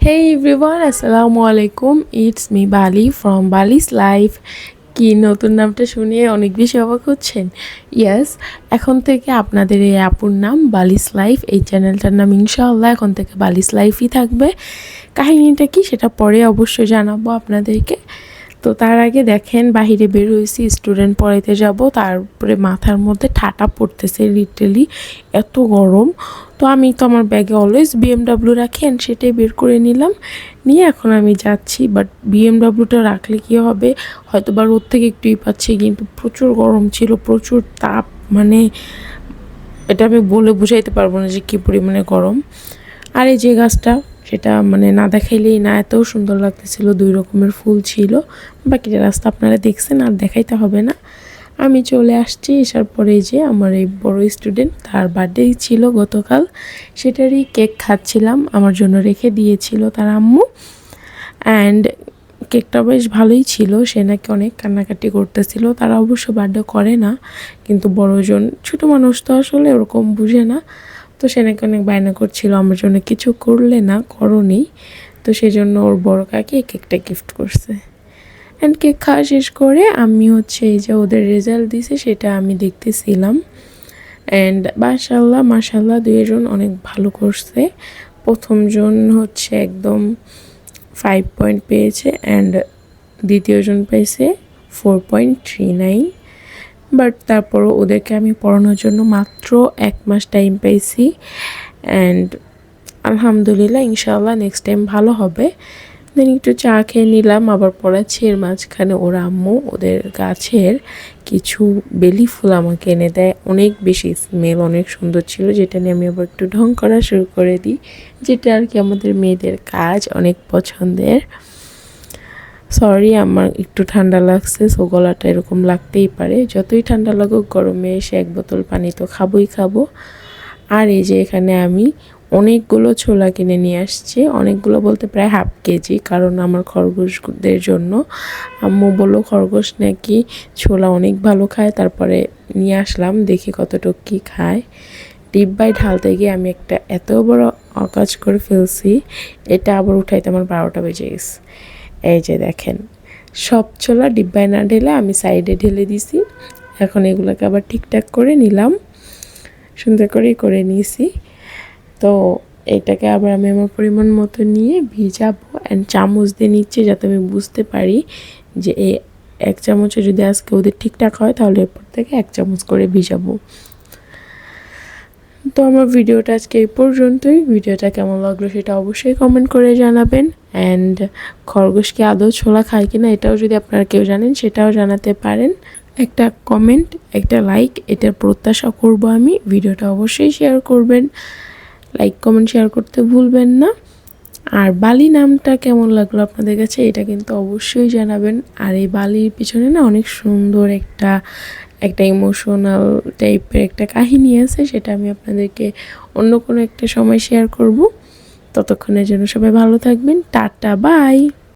Hey everyone, আসসালামু আলাইকুম। It's me বালি ফ্রম বালিস লাইফ। কি নতুন নামটা শুনে অনেক বেশি অবাক হচ্ছেন? ইয়েস, এখন থেকে আপনাদের এই আপুর নাম বালিস লাইফ। এই চ্যানেলটার নাম ইনশাআল্লাহ এখন থেকে বালিস লাইফই থাকবে। কাহিনীটা কি সেটা পরে অবশ্যই জানাবো আপনাদেরকে। তো তার আগে দেখেন বাহিরে বের হয়েছি, স্টুডেন্ট পড়াইতে যাব, তারপরে মাথার মধ্যে ঠাটা পড়তেছে লিটারালি, এত গরম। তো আমি তো আমার ব্যাগে অলওয়েজ বিএমডাব্লিউ রাখি অ্যান্ড সেটাই বের করে নিলাম, নিয়ে এখন আমি যাচ্ছি। বাট বিএমডাব্লিউটা রাখলে কী হবে, হয়তো বা রোদ থেকে একটুই পাচ্ছি, কিন্তু প্রচুর গরম ছিল, প্রচুর তাপ, মানে এটা আমি বলে বুঝাইতে পারবো না যে কী পরিমাণে গরম। আর এই যে গাছটা, সেটা মানে না দেখাইলেই না, এত সুন্দর লাগতেছিল, 2 রকমের ফুল ছিল। বাকিটা রাস্তা আপনারা দেখছেন, আর দেখাইতে হবে না। আমি চলে আসছি, আসার পরে যে আমার এই বড় স্টুডেন্ট, তার বার্থডে ছিল গতকাল, সেটারই কেক খাচ্ছিলাম, আমার জন্য রেখে দিয়েছিল তার আম্মু। অ্যান্ড কেকটা বেশ ভালোই ছিল, সে নাকি অনেক কান্নাকাটি করতেছিল। তারা অবশ্য বার্থডে করে না, কিন্তু বড়জন, ছোটো মানুষ তো আসলে ওরকম বুঝে না। তো সে নাকি অনেক বায়না করছিল আমার জন্য কিছু করলে না, করনি। তো সেই জন্য ওর বড় কাকি কেকটা গিফট করছে। অ্যান্ড কেক খাওয়া শেষ করে আমি এই যে ওদের রেজাল্ট দিছে সেটা আমি দেখতেছিলাম। অ্যান্ড মাশাল্লাহ দুইজন অনেক ভালো করছে। প্রথমজন একদম 5 পয়েন্ট পেয়েছে অ্যান্ড দ্বিতীয়জন পেয়েছে 4.39। বাট তারপরও ওদেরকে আমি পড়ানোর জন্য মাত্র 1 মাস টাইম পেয়েছি। অ্যান্ড আলহামদুলিল্লাহ, ইনশাআল্লাহ নেক্সট টাইম ভালো হবে। দেন একটু চা খেয়ে নিলাম, আবার পড়াচ্ছি। এর মাঝখানে ওর আম্মু ওদের গাছের কিছু বেলি ফুল আমাকে এনে দেয়, অনেক বেশি স্মেল, অনেক সুন্দর ছিল, যেটা নিয়ে আমি আবার একটু ঢং করা শুরু করে দিই, যেটা আর কি আমাদের মেয়েদের কাজ, অনেক পছন্দের। সরি, আমার একটু ঠান্ডা লাগছে, সো গলাটা এরকম লাগতেই পারে। যতই ঠান্ডা লাগুক, গরমে এসে 1 বোতল পানি তো খাবো। আর এই যে এখানে আমি অনেকগুলো ছোলা কিনে নিয়ে আসছি, অনেকগুলো বলতে প্রায় ½ কেজি, কারণ আমার খরগোশদের জন্য। আম্মু বললো খরগোশ নাকি ছোলা অনেক ভালো খায়, তারপরে নিয়ে আসলাম, দেখি কতটুকু কী খায়। ডিব্বায় ঢালতে গিয়ে আমি একটা এত বড় অকাজ করে ফেলছি, এটা আবার উঠাইতে আমার 12টা বেজে গেছে। এই যে দেখেন, সব ছোলা ডিব্বায় না ঢেলে আমি সাইডে ঢেলে দিছি। এখন এগুলোকে আবার ঠিকঠাক করে নিলাম, সুন্দর করে নিয়েছি। তো এটাকে আবার আমি আমার পরিমাণ মতো নিয়ে ভিজাবো, অ্যান্ড চামচ দিয়ে নিচ্ছি যাতে আমি বুঝতে পারি যে 1 চামচে যদি আজকে ওদের ঠিকঠাক হয়, তাহলে এরপর থেকে 1 চামচ করে ভিজাবো। তো আমার ভিডিওটা আজকে এই পর্যন্তই। ভিডিওটা কেমন লাগলো সেটা অবশ্যই কমেন্ট করে জানাবেন। অ্যান্ড খরগোশ কি আদৌ ছোলা খায় কিনা এটাও যদি আপনারা কেউ জানেন সেটাও জানাতে পারেন। একটা কমেন্ট, একটা লাইক, এটার প্রত্যাশা করব আমি। ভিডিওটা অবশ্যই শেয়ার করবেন, লাইক কমেন্ট শেয়ার করতে ভুলবেন না। আর বালি নামটা কেমন লাগলো আপনাদের কাছে এটা কিন্তু অবশ্যই জানাবেন। আর এই বালির পিছনে না অনেক সুন্দর একটা ইমোশনাল টাইপের একটা কাহিনী আছে, সেটা আমি আপনাদেরকে অন্য কোনো একটা সময় শেয়ার করব। ততক্ষণের জন্য সবাই ভালো থাকবেন, টাটা, বাই।